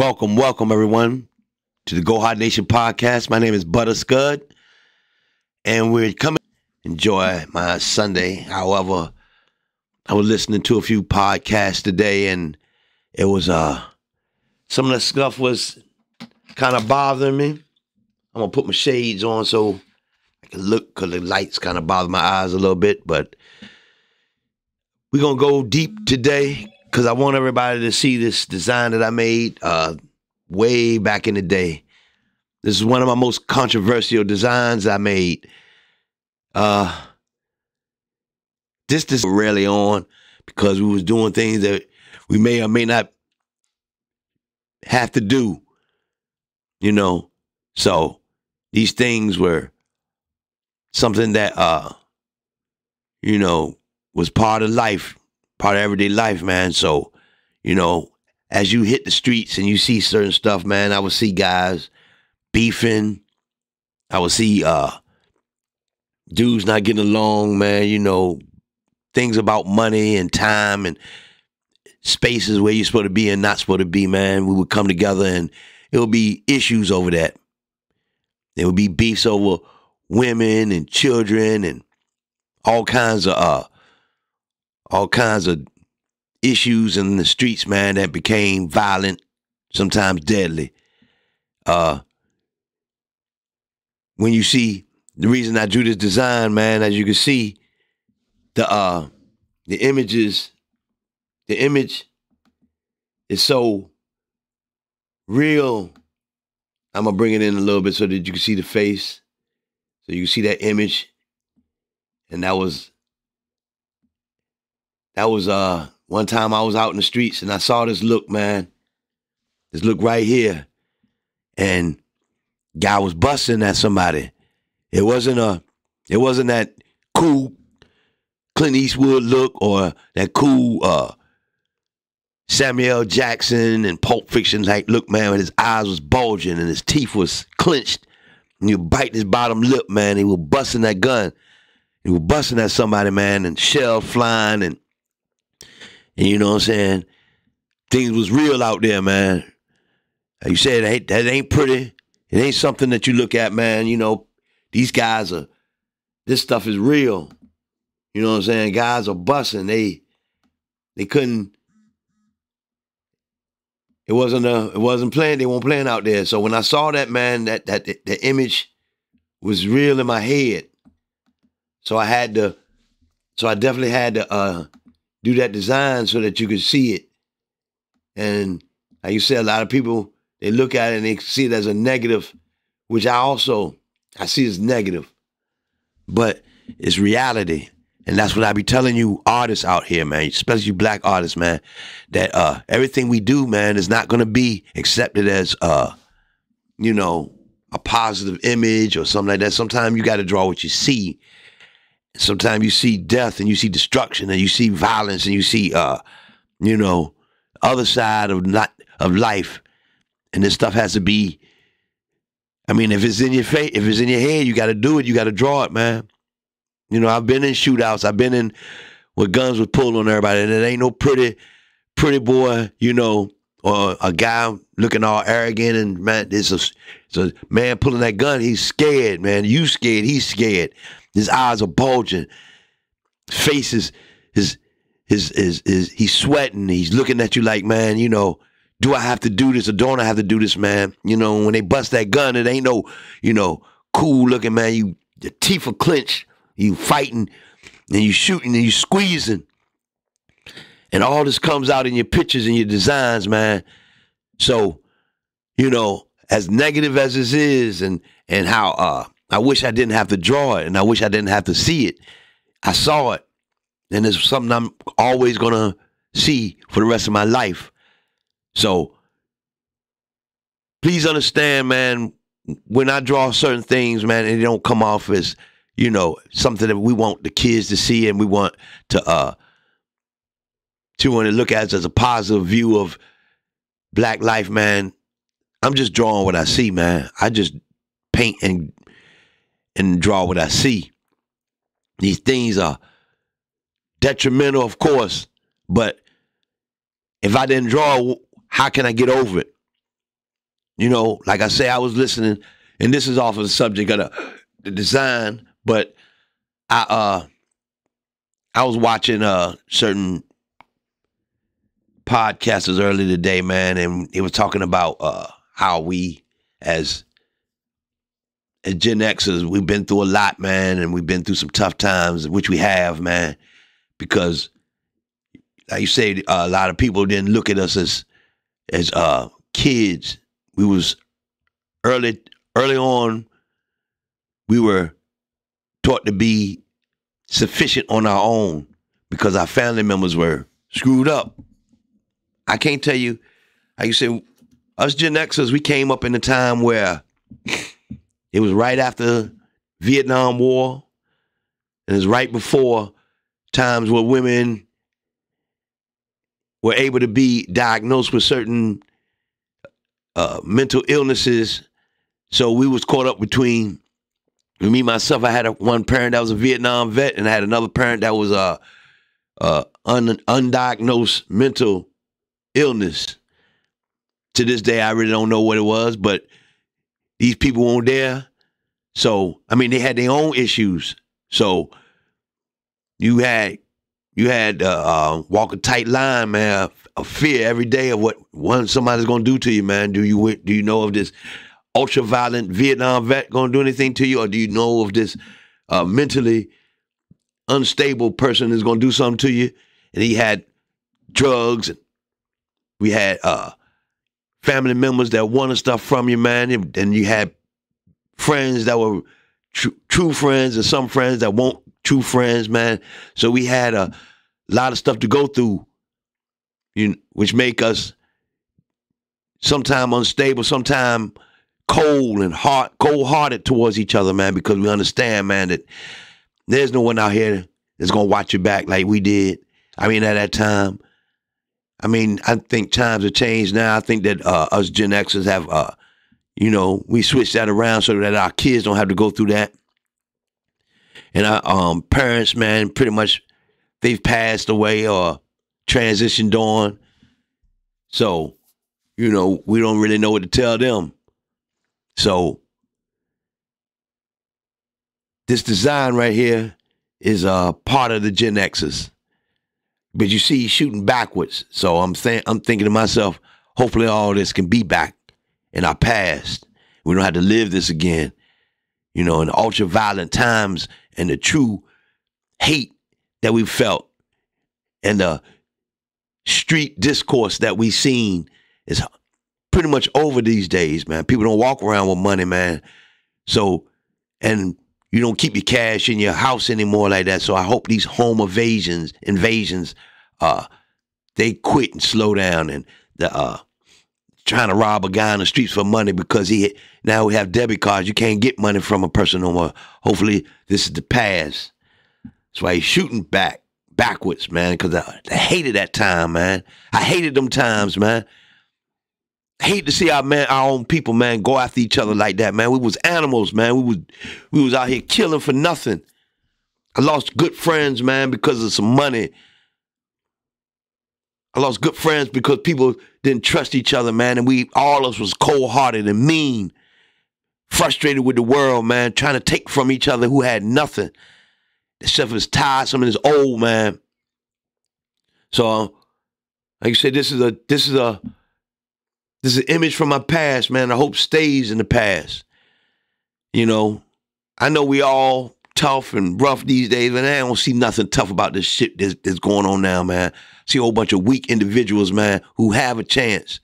Welcome everyone to the Go Hard Nation podcast. My name is Butter Scud, and we're coming to enjoy my Sunday. However, I was listening to a few podcasts today, and it was some of the stuff was kind of bothering me. I'm gonna put my shades on so I can look, because the lights kind of bother my eyes a little bit. But we're gonna go deep today, because I want everybody to see this design that I made way back in the day. This is one of my most controversial designs I made. This is rarely on, because we was doing things that we may or may not have to do, you know. So these things were something that, was part of life, part of everyday life, man. So, as you hit the streets and you see certain stuff, man, I would see guys beefing. I would see dudes not getting along, man, things about money and time and spaces where you're supposed to be and not supposed to be, man. We would come together and it would be issues over that. There would be beefs over women and children and all kinds of issues in the streets, man, that became violent, sometimes deadly. When you see the reason I drew this design, man, as you can see, the image is so real. I'm gonna bring it in a little bit so that you can see the face, so you can see that image. And that was one time I was out in the streets and I saw this look, man. This look right here. And guy was busting at somebody. It wasn't that cool Clint Eastwood look or that cool Samuel Jackson and Pulp Fiction like look, man, when his eyes was bulging and his teeth was clenched and you bite his bottom lip, man. He was busting that gun. He was busting at somebody, man, and shell flying and you know what I'm saying? Things was real out there, man. Like you said, that ain't pretty. It ain't something that you look at, man. These guys this stuff is real. You know what I'm saying? Guys are busting. They couldn't, it wasn't playing. They weren't playing out there. So when I saw that, man, the image was real in my head. So I definitely had to do that design so that you could see it. And like you said, a lot of people, they look at it and they see it as a negative, which I see as negative. But it's reality. And that's what I be telling you artists out here, man, especially you black artists, man, that everything we do, man, is not going to be accepted as, a positive image or something like that. Sometimes you got to draw what you see. Sometimes you see death and you see destruction and you see violence and you see, other side of life. And this stuff has to be, if it's in your face, if it's in your head, you got to do it. You got to draw it, man. I've been in shootouts. I've been in where guns was pulled on everybody. And it ain't no pretty boy, or a guy looking all arrogant. And, man, it's a man pulling that gun. He's scared, man. You scared. He's scared. His eyes are bulging. Face is he's sweating. He's looking at you like, man, do I have to do this or don't I have to do this, man? When they bust that gun, it ain't no, cool looking, man. Your teeth are clenched. You fighting and you shooting and you squeezing. And all this comes out in your pictures and your designs, man. So, as negative as this is and how I wish I didn't have to draw it and I wish I didn't have to see it. I saw it. And it's something I'm always going to see for the rest of my life. So please understand, man, when I draw certain things, man, and they don't come off as, something that we want the kids to see and we want to look at as a positive view of black life, man. I'm just drawing what I see, man. I just paint and draw what I see. These things are detrimental, of course, but if I didn't draw, how can I get over it? You know, like I say, I was listening, and this is off of the subject of the design, but I I was watching certain podcasters earlier today, man, and it was talking about how we as Gen Xers, we've been through a lot, man, and we've been through some tough times, which we have, man, because like you say, a lot of people didn't look at us as kids. We was early on, we were taught to be sufficient on our own because our family members were screwed up. I can't tell you, like you said, us Gen Xers, we came up in a time where it was right after Vietnam War, and it's right before times where women were able to be diagnosed with certain mental illnesses. So we was caught up between me, myself. I had one parent that was a Vietnam vet, and I had another parent that was undiagnosed mental illness. To this day, I really don't know what it was, but these people weren't there. So, I mean, they had their own issues. So you had walk a tight line, man, of fear every day of what somebody's gonna do to you, man. Do you know of this ultra-violent Vietnam vet gonna do anything to you, or do you know of this mentally unstable person is gonna do something to you? And he had drugs, and we had family members that wanted stuff from you, man, and you had friends that were true friends and some friends that weren't true friends, man. So we had a lot of stuff to go through, which make us sometime unstable, sometime cold-hearted towards each other, man, because we understand, man, that there's no one out here that's going to watch your back like we did. I mean, at that time. I mean, I think times have changed now. I think that us Gen Xers have, we switched that around so that our kids don't have to go through that. And our parents, man, pretty much they've passed away or transitioned on. So, we don't really know what to tell them. So, this design right here is part of the Gen Xers. But you see, he's shooting backwards. So I'm thinking to myself, hopefully all this can be back in our past. We don't have to live this again. In the ultra-violent times and the true hate that we felt and the street discourse that we seen is pretty much over these days, man. People don't walk around with money, man. So, and you don't keep your cash in your house anymore like that. So I hope these home invasions, they quit and slow down, and the trying to rob a guy in the streets for money because now we have debit cards. You can't get money from a person no more. Hopefully this is the past. That's why he's shooting backwards, man, because I hated that time, man. I hated them times, man. I hate to see our own people, man, go after each other like that, man. We was animals, man. We was out here killing for nothing. I lost good friends, man, because of some money. I lost good friends because people didn't trust each other, man, and all of us was cold-hearted and mean, frustrated with the world, man, trying to take from each other who had nothing. This stuff is tiresome and it's old, man. So, like you said, this is an image from my past, man. I hope stays in the past. I know we all tough and rough these days, but I don't see nothing tough about this shit that's going on now, man. I see a whole bunch of weak individuals, man, who have a chance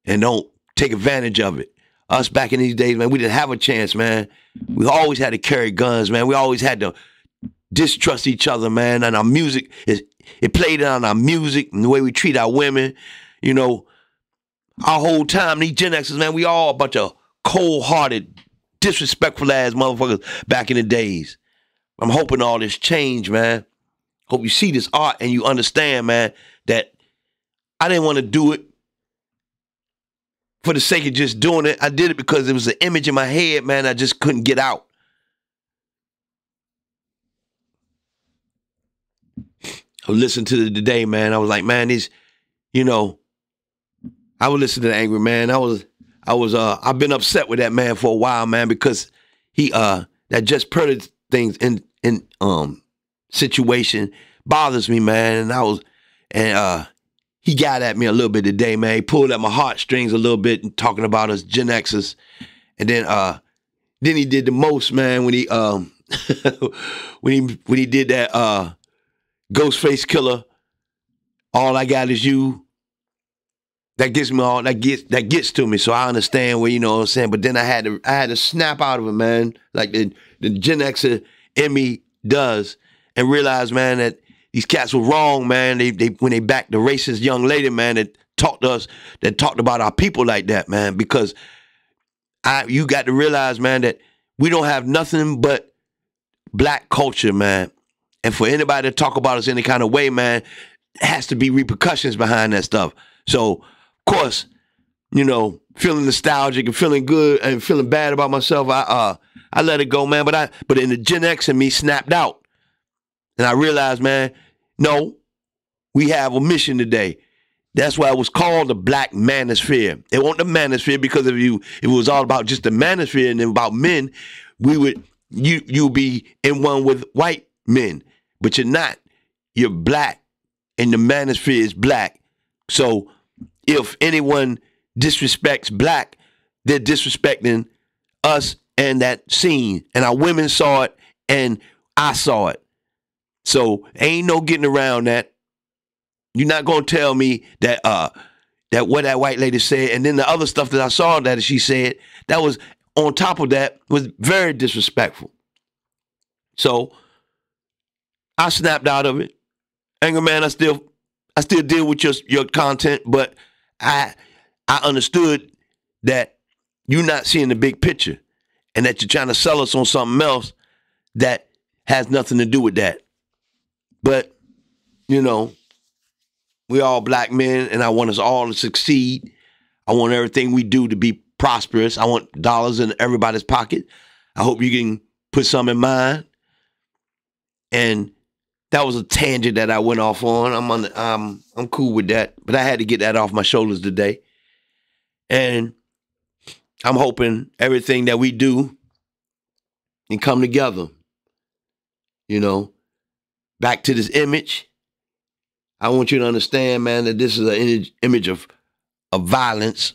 and don't take advantage of it. Us back in these days, man, we didn't have a chance, man. We always had to carry guns, man. We always had to distrust each other, man. And our music, it played on our music and the way we treat our women, our whole time. These Gen Xers, man, we all a bunch of cold-hearted, disrespectful ass motherfuckers back in the days. I'm hoping all this change, man. Hope you see this art and you understand, man, that I didn't want to do it for the sake of just doing it. I did it because it was an image in my head, man, I just couldn't get out. I listened to it today, man. I was like, man, I would listen to the Angry Man. I was I've been upset with that man for a while, man, because he that just pretty things in situation bothers me, man. And he got at me a little bit today, man. He pulled at my heartstrings a little bit and talking about us Gen Xers. And then he did the most, man, when he when he did that Ghostface Killer, All I Got Is You. That gets me all that gets to me. So I understand where, you know what I'm saying. But then I had to snap out of it, man, like the Gen Xer in me does, and realize, man, that these cats were wrong, man. They when they backed the racist young lady, man, that talked to us, that talked about our people like that, man. Because you got to realize, man, that we don't have nothing but black culture, man. And for anybody to talk about us any kind of way, man, there has to be repercussions behind that stuff. So, of course, you know, feeling nostalgic and feeling good and feeling bad about myself, I let it go, man. But in the Gen X in me snapped out. And I realized, man, no, we have a mission today. That's why it was called the Black Manosphere. It wasn't the Manosphere because if it was all about just the Manosphere and about men, you'd be in one with white men. But you're not. You're black, and the Manosphere is black. So if anyone disrespects black, they're disrespecting us and that scene. And our women saw it, and I saw it. So ain't no getting around that. You're not gonna tell me that that what that white lady said, and then the other stuff that I saw that she said, that was on top of that was very disrespectful. So I snapped out of it. Anger Man, I still deal with your content, but I understood that you're not seeing the big picture and that you're trying to sell us on something else that has nothing to do with that. But, you know, we all black men, and I want us all to succeed. I want everything we do to be prosperous. I want dollars in everybody's pocket. I hope you can put some in mine. And that was a tangent that I went off on. I'm cool with that, but I had to get that off my shoulders today. And I'm hoping everything that we do can come together. You know, back to this image. I want you to understand, man, that this is an image of violence,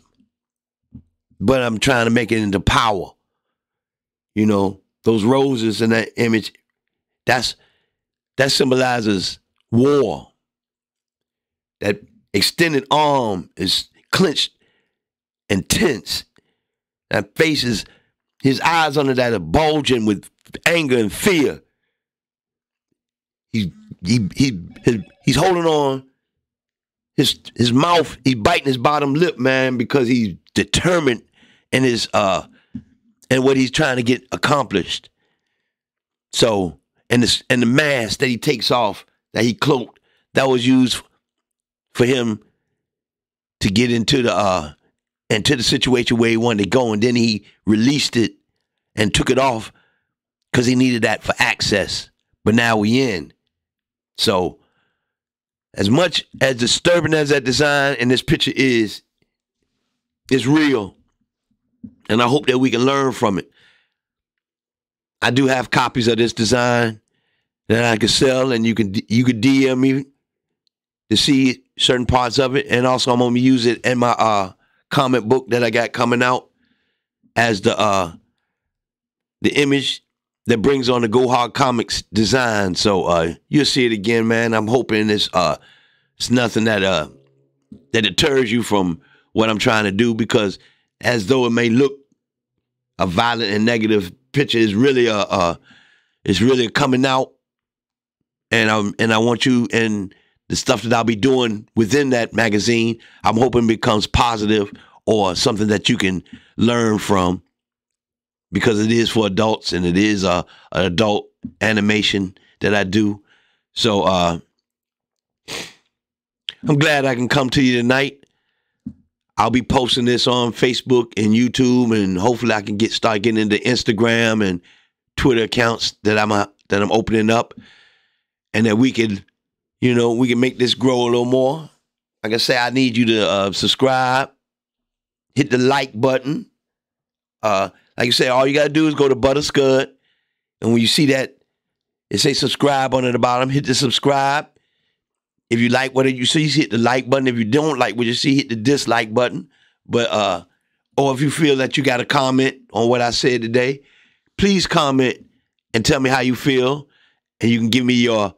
but I'm trying to make it into power. You know, those roses in that image, that symbolizes war. That extended arm is clenched and tense. That face his eyes under that are bulging with anger and fear. He's holding on. His mouth, he's biting his bottom lip, man, because he's determined in his and what he's trying to get accomplished. So, and the mask that he takes off, that he cloaked, that was used for him to get into the situation where he wanted to go, and then he released it and took it off because he needed that for access. But now we in. So, as much as disturbing as that design and this picture is, it's real. And I hope that we can learn from it. I do have copies of this design that I can sell, and you could DM me to see certain parts of it. And also I'm gonna use it in my comic book that I got coming out as the image that brings on the Go Hard Comics design. So you'll see it again, man. I'm hoping it's nothing that deters you from what I'm trying to do, because as though it may look a violent and negative picture, is really it's really coming out, and I want you, and the stuff that I'll be doing within that magazine, I'm hoping becomes positive or something that you can learn from, because it is for adults, and it is an adult animation that I do. So I'm glad I can come to you tonight. I'll be posting this on Facebook and YouTube, and hopefully I can start getting into Instagram and Twitter accounts that I'm opening up, and that we can make this grow a little more. Like I say, I need you to subscribe, hit the like button. Like I said, all you got to do is go to Butter Scud. And when you see that, it say subscribe on at the bottom. Hit the subscribe. If you like what you see, hit the like button. If you don't like what you see, hit the dislike button. But or if you feel that you got a comment on what I said today, please comment and tell me how you feel, and you can give me your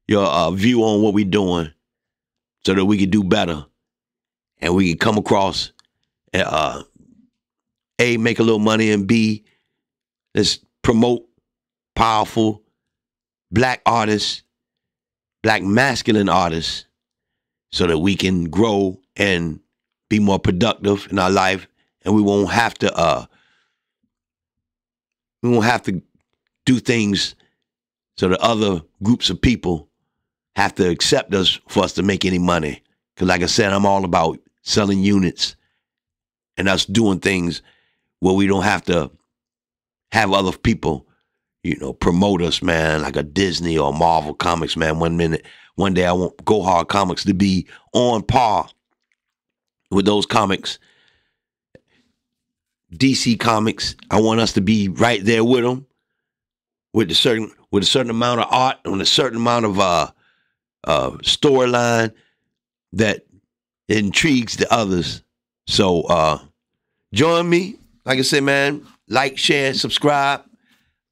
view on what we're doing, so that we can do better, and we can come across and A, make a little money, and B, let's promote powerful black artists, black masculine artists, so that we can grow and be more productive in our life, and we won't have to do things so that other groups of people have to accept us for us to make any money. Because like I said, I'm all about selling units and us doing things where we don't have to have other people, promote us, man, like a Disney or Marvel Comics, man. One day I want Go Hard Comics to be on par with those comics. DC Comics, I want us to be right there with them, with a certain amount of art, on a certain amount of storyline that intrigues the others. So join me. Like I said, man, like, share, subscribe.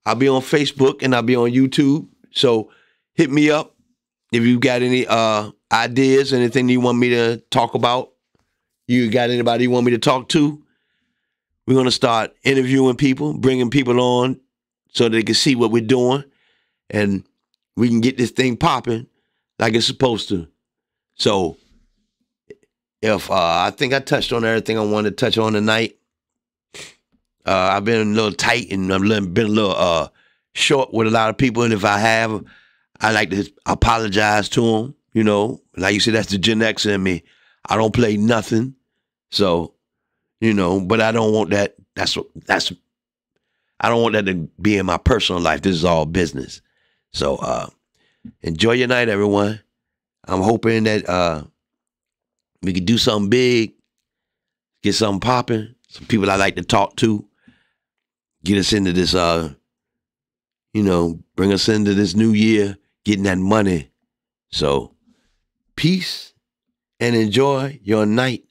I'll be on Facebook and I'll be on YouTube. So hit me up if you got any ideas, anything you want me to talk about. You got anybody you want me to talk to? We're going to start interviewing people, bringing people on so they can see what we're doing, and we can get this thing popping like it's supposed to. So if I think I touched on everything I wanted to touch on tonight. I've been a little tight and I've been a little short with a lot of people, and if I have, I like to apologize to them. Like you said, that's the Gen X in me. I don't play nothing. So, but I don't want that. I don't want that to be in my personal life. This is all business. So, enjoy your night, everyone. I'm hoping that we can do something big, get something popping, some people I like to talk to, get us into this, bring us into this new year, getting that money. So, peace and enjoy your night.